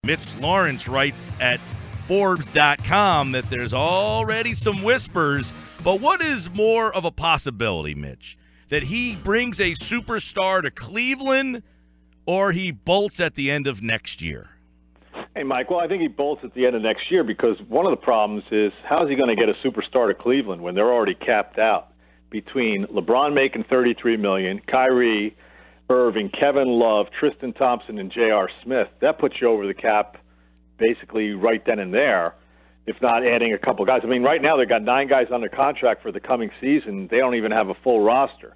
Mitch Lawrence writes at Forbes.com that there's already some whispers, but what is more of a possibility, Mitch? That he brings a superstar to Cleveland or he bolts at the end of next year? Hey, Mike, well, I think he bolts at the end of next year because one of the problems is how is he going to get a superstar to Cleveland when they're already capped out? Between LeBron making $33 million, Kyrie, Irving, Kevin Love, Tristan Thompson, and J.R. Smith, that puts you over the cap basically right then and there, if not adding a couple guys. I mean, right now they've got 9 guys under contract for the coming season. They don't even have a full roster.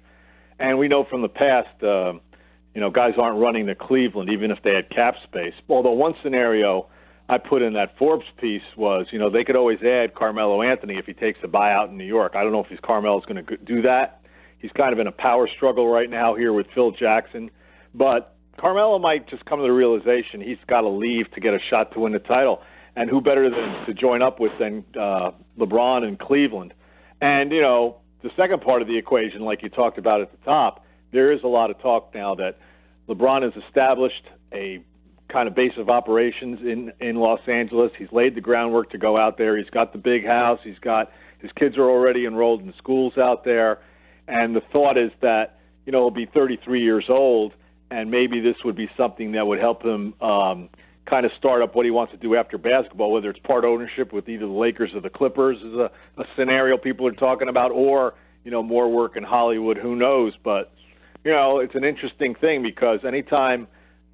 And we know from the past, guys aren't running to Cleveland even if they had cap space. Although one scenario I put in that Forbes piece was, they could always add Carmelo Anthony if he takes a buyout in New York. I don't know if Carmelo's going to do that. He's kind of in a power struggle right now here with Phil Jackson. But Carmelo might just come to the realization he's got to leave to get a shot to win the title. And who better to join up with than LeBron and Cleveland? And, the second part of the equation, like you talked about at the top, there is a lot of talk now that LeBron has established a kind of base of operations in Los Angeles. He's laid the groundwork to go out there. He's got the big house. His kids are already enrolled in schools out there. And the thought is that, he'll be 33 years old, and maybe this would be something that would help him kind of start up what he wants to do after basketball, whether it's part ownership with either the Lakers or the Clippers is a scenario people are talking about, or, more work in Hollywood, who knows. But, it's an interesting thing because anytime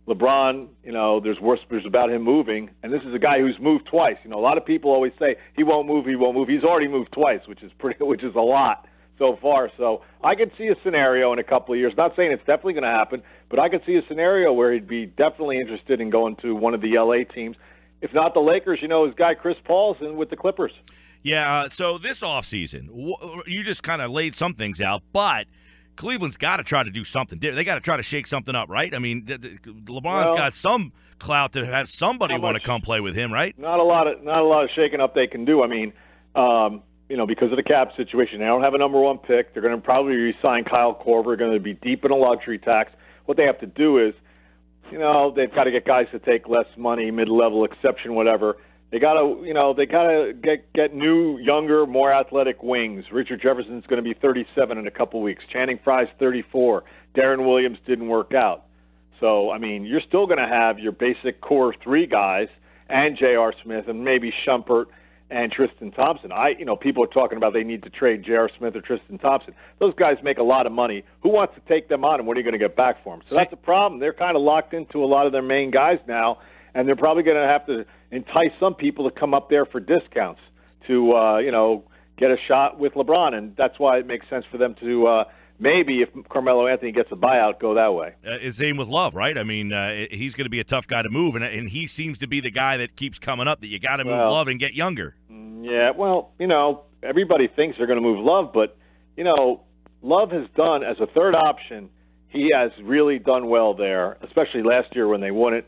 LeBron, there's whispers about him moving, and this is a guy who's moved twice. A lot of people always say he won't move. He's already moved twice, which is a lot so far. So I could see a scenario in a couple of years. Not saying it's definitely going to happen, but I could see a scenario where he'd be definitely interested in going to one of the LA teams. If not the Lakers, his guy Chris Paul's in with the Clippers. Yeah, so this offseason, you just kind of laid some things out, but Cleveland's got to try to do something. They got to try to shake something up, right? I mean, LeBron's got some clout to have somebody want to come play with him, right? Not a lot of shaking up they can do. I mean, because of the cap situation, they don't have a number 1 pick. They're going to probably re-sign Kyle Korver. Going to be deep in a luxury tax. What they have to do is, they've got to get guys to take less money, mid-level exception, whatever. They got to, get new, younger, more athletic wings. Richard Jefferson's going to be 37 in a couple weeks. Channing Frye's 34. Darren Williams didn't work out. So, I mean, you're still going to have your basic core 3 guys and J.R. Smith and maybe Shumpert and Tristan Thompson. People are talking about they need to trade J.R. Smith or Tristan Thompson. Those guys make a lot of money. Who wants to take them on, and what are you going to get back for them? So that's the problem. They're kind of locked into a lot of their main guys now, and they're probably going to have to entice some people to come up there for discounts to, get a shot with LeBron, and that's why it makes sense for them to maybe, if Carmelo Anthony gets a buyout, go that way. Same with Love, right? I mean, he's going to be a tough guy to move, and he seems to be the guy that keeps coming up, that you got to move Love and get younger. Yeah, well, everybody thinks they're going to move Love, but, Love has done, as a third option, he has really done well there, especially last year when they won it.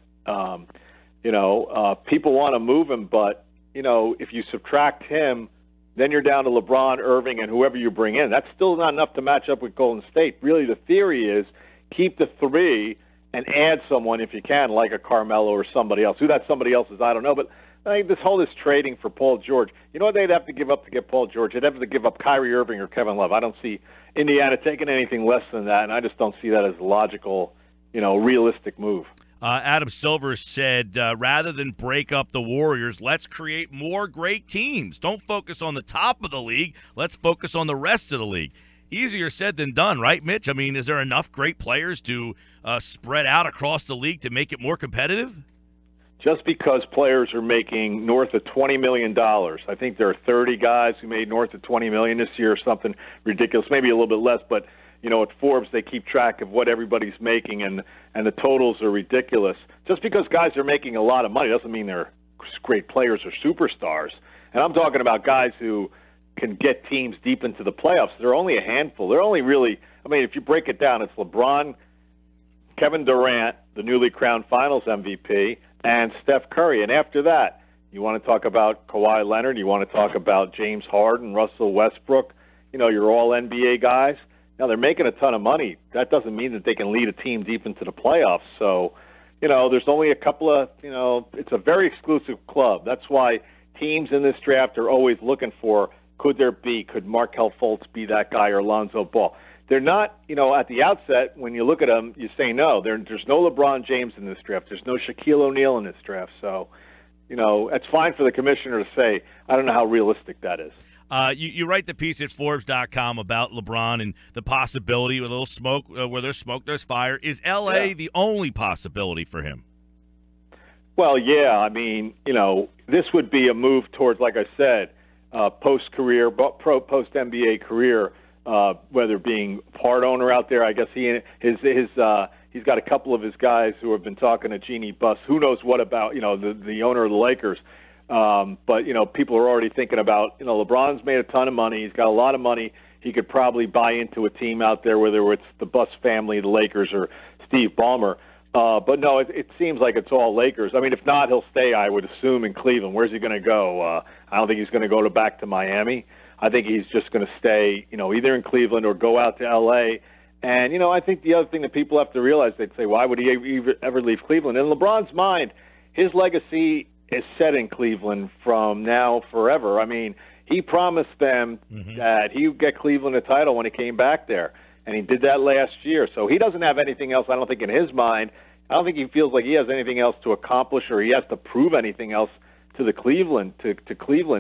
People want to move him, but, if you subtract him, then you're down to LeBron, Irving, and whoever you bring in. That's still not enough to match up with Golden State. Really, the theory is keep the 3 and add someone if you can, like a Carmelo or somebody else. Who that somebody else is, I don't know. But I think this trading for Paul George, you know what they'd have to give up to get Paul George? They'd have to give up Kyrie Irving or Kevin Love. I don't see Indiana taking anything less than that, and I just don't see that as a logical, realistic move. Adam Silver said, rather than break up the Warriors, let's create more great teams. Don't focus on the top of the league. Let's focus on the rest of the league. Easier said than done, right, Mitch? I mean, is there enough great players to spread out across the league to make it more competitive? Just because players are making north of $20 million, I think there are 30 guys who made north of $20 million this year or something ridiculous, maybe a little bit less, but at Forbes, they keep track of what everybody's making, and the totals are ridiculous. Just because guys are making a lot of money doesn't mean they're great players or superstars. And I'm talking about guys who can get teams deep into the playoffs. There are only a handful. They're only really, if you break it down, it's LeBron, Kevin Durant, the newly crowned Finals MVP, and Steph Curry. And after that, you want to talk about Kawhi Leonard, you want to talk about James Harden, Russell Westbrook, your all NBA guys. Now, they're making a ton of money. That doesn't mean that they can lead a team deep into the playoffs. So, there's only a couple of, it's a very exclusive club. That's why teams in this draft are always looking for, could Markelle Fultz be that guy, or Lonzo Ball? They're not, at the outset, when you look at them, you say no. There's no LeBron James in this draft. There's no Shaquille O'Neal in this draft. So, it's fine for the commissioner to say, I don't know how realistic that is. You write the piece at Forbes.com about LeBron and the possibility with a little smoke. Where there's smoke, there's fire. Is L.A. the only possibility for him? Well, yeah. I mean, this would be a move towards, like I said, post-career, post-NBA career, whether being part owner out there. I guess he's got a couple of his guys who have been talking to Jeannie Buss. Who knows what about, the owner of the Lakers. But, people are already thinking about, LeBron's made a ton of money. He's got a lot of money. He could probably buy into a team out there, whether it's the Buss family, the Lakers, or Steve Ballmer. But no, it seems like it's all Lakers. I mean, if not, he'll stay, I would assume, in Cleveland. Where's he going to go? I don't think he's going to go back to Miami. I think he's just going to stay, either in Cleveland or go out to L.A. And, I think the other thing that people have to realize, they'd say, why would he ever leave Cleveland? In LeBron's mind, his legacy is set in Cleveland from now forever. I mean, he promised them that he would get Cleveland a title when he came back there, and he did that last year. So he doesn't have anything else, I don't think, in his mind. I don't think he feels like he has anything else to accomplish, or he has to prove anything else to Cleveland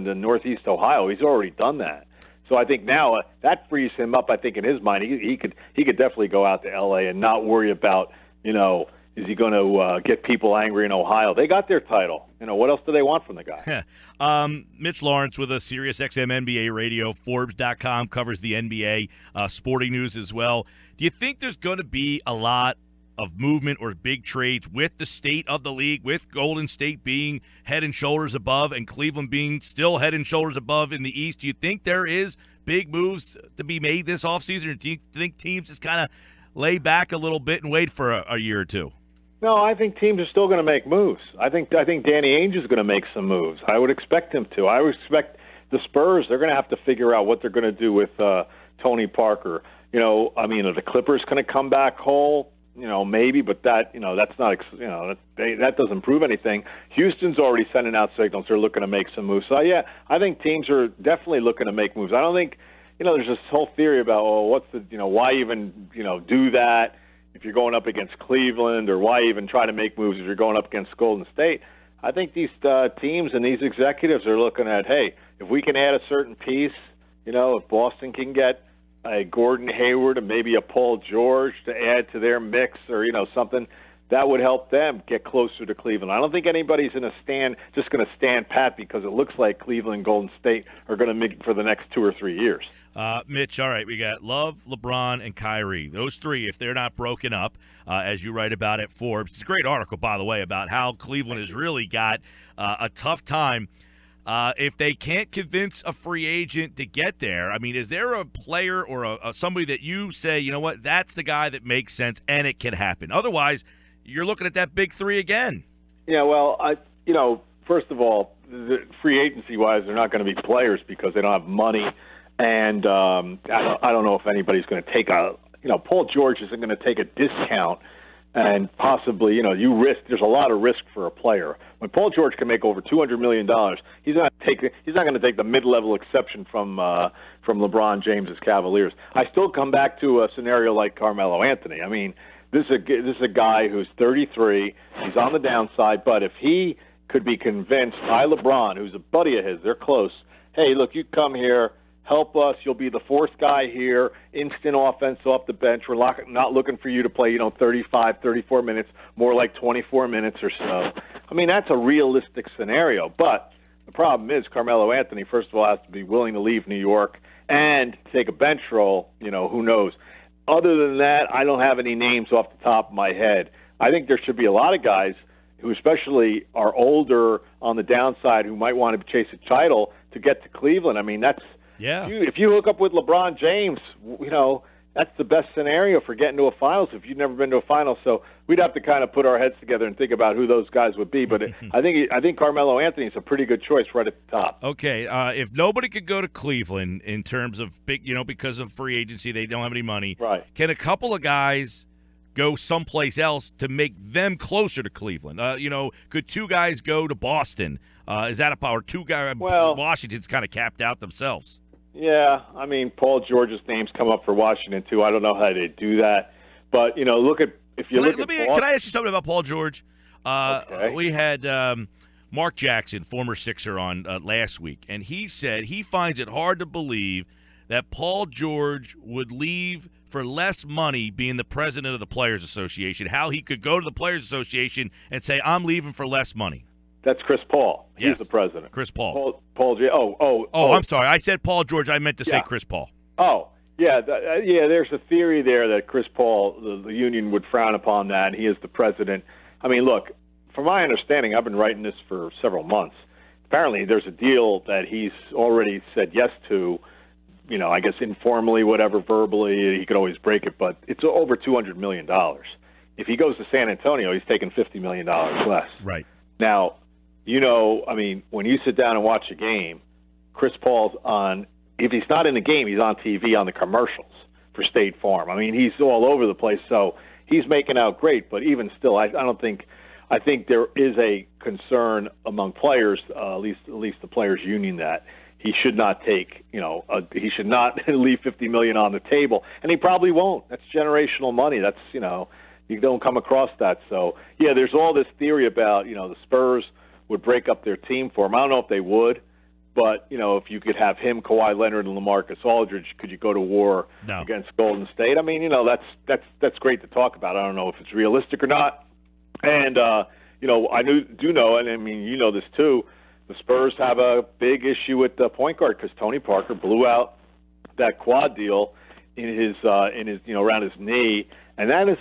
and Northeast Ohio. He's already done that. So I think now that frees him up. I think in his mind, he could definitely go out to L.A. and not worry about, is he going to get people angry in Ohio? They got their title. What else do they want from the guy? Mitch Lawrence with a Sirius XM NBA radio. Forbes.com covers the NBA, sporting news as well. Do you think there's going to be a lot of movement or big trades with the state of the league, with Golden State being head and shoulders above and Cleveland being still head and shoulders above in the East? Do you think there is big moves to be made this offseason, or do you think teams just kind of lay back a little bit and wait for a year or two? No, I think teams are still going to make moves. I think Danny Ainge is going to make some moves. I would expect him to. I would expect the Spurs, they're going to have to figure out what they're going to do with Tony Parker. Are the Clippers going to come back whole? Maybe, but that's not, that doesn't prove anything. Houston's already sending out signals. They're looking to make some moves. So, yeah, I think teams are definitely looking to make moves. I don't think, there's this whole theory about, why even, do that if you're going up against Cleveland, or why even try to make moves if you're going up against Golden State. I think these teams and these executives are looking at, hey, if we can add a certain piece, if Boston can get a Gordon Hayward and maybe a Paul George to add to their mix, or something that would help them get closer to Cleveland. I don't think anybody's going to stand pat because it looks like Cleveland and Golden State are going to make it for the next 2 or 3 years. Mitch, all right, we got Love, LeBron, and Kyrie. Those three, if they're not broken up, as you write about at Forbes. It's a great article, by the way, about how Cleveland has really got a tough time. If they can't convince a free agent to get there, I mean, is there a player or somebody that you say, you know what, that's the guy that makes sense and it can happen? Otherwise, you're looking at that big three again. Yeah, well, first of all, free agency-wise, they're not going to be players because they don't have money. And I don't know if anybody's going to take Paul George isn't going to take a discount. And possibly, there's a lot of risk for a player. When Paul George can make over $200 million, he's not going to take the mid-level exception from LeBron James's Cavaliers. I still come back to a scenario like Carmelo Anthony. I mean, this is a guy who's 33. He's on the downside, but if he could be convinced by LeBron, who's a buddy of his, they're close. Hey, look, you come here. Help us. You'll be the fourth guy here. Instant offense off the bench. We're not looking for you to play, 35, 34 minutes, more like 24 minutes or so. I mean, that's a realistic scenario. But the problem is Carmelo Anthony, first of all, has to be willing to leave New York and take a bench role. Who knows? Other than that, I don't have any names off the top of my head. I think there should be a lot of guys who especially are older on the downside who might want to chase a title to get to Cleveland. I mean, that's – yeah. If you hook up with LeBron James, that's the best scenario for getting to a finals if you've never been to a finals. So we'd have to kind of put our heads together and think about who those guys would be. But I think Carmelo Anthony is a pretty good choice right at the top. Okay, if nobody could go to Cleveland in terms of big, because of free agency, they don't have any money. Right. Can a couple of guys go someplace else to make them closer to Cleveland? Could two guys go to Boston? Is that a power? Two guys. Well, Washington's kind of capped out themselves. Yeah, I mean, Paul George's name's come up for Washington too. I don't know how they do that, but can I ask you something about Paul George? Okay. We had Mark Jackson, former Sixer, on last week, and he said he finds it hard to believe that Paul George would leave for less money being the president of the Players Association. How he could go to the Players Association and say, "I'm leaving for less money." That's Chris Paul. He's Yes. the president. Chris Paul. I'm I'm sorry. I said Paul George. I meant to say Chris Paul. Oh, yeah. There's a theory there that Chris Paul, the union, would frown upon that, and he is the president. I mean, look, from my understanding, I've been writing this for several months. Apparently, there's a deal that he's already said yes to, I guess informally, whatever, verbally. He could always break it, but it's over $200 million. If he goes to San Antonio, he's taking $50 million less. Right. Now, when you sit down and watch a game, Chris Paul's on, if he's not in the game, he's on TV on the commercials for State Farm. I mean, he's all over the place, so he's making out great, but even still, I think there is a concern among players, at least the players union, that he should not take, he should not leave $50 million on the table, and he probably won't. That's generational money. That's, you don't come across that. So, yeah, there's all this theory about, the Spurs would break up their team for him. I don't know if they would, but, if you could have him, Kawhi Leonard, and LaMarcus Aldridge, could you go to war against Golden State? I mean, that's great to talk about. I don't know if it's realistic or not. And, I do know, and I mean, you know this too, the Spurs have a big issue with the point guard because Tony Parker blew out that quad deal in his around his knee. And that's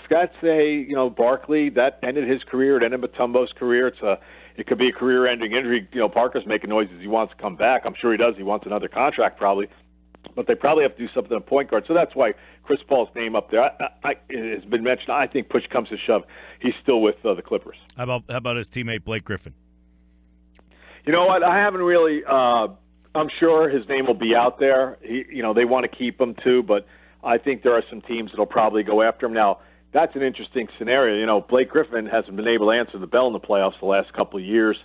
Barkley, that ended his career. It ended Mutombo's career. It could be a career-ending injury. Parker's making noises. He wants to come back. I'm sure he does. He wants another contract probably. But they probably have to do something at point guard. So that's why Chris Paul's name up there it has been mentioned. I think push comes to shove, he's still with the Clippers. How about his teammate Blake Griffin? You know what? I haven't really I'm sure his name will be out there. They want to keep him too, but I think there are some teams that'll probably go after him. Now, that's an interesting scenario. Blake Griffin hasn't been able to answer the bell in the playoffs the last couple of years,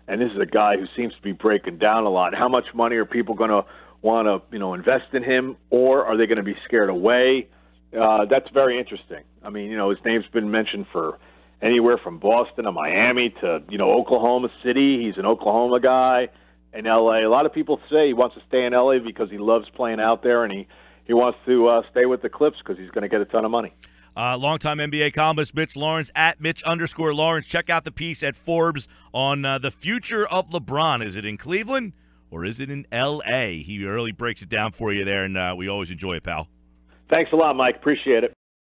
and this is a guy who seems to be breaking down a lot. How much money are people going to want to, invest in him, or are they going to be scared away? That's very interesting. I mean, his name's been mentioned for anywhere from Boston to Miami to, Oklahoma City. He's an Oklahoma guy. In L.A., a lot of people say he wants to stay in L.A. because he loves playing out there, and he wants to stay with the Clips because he's going to get a ton of money. Longtime NBA columnist Mitch Lawrence, at Mitch_Lawrence. Check out the piece at Forbes on the future of LeBron. Is it in Cleveland or is it in L.A.? He really breaks it down for you there, and we always enjoy it, pal. Thanks a lot, Mike. Appreciate it.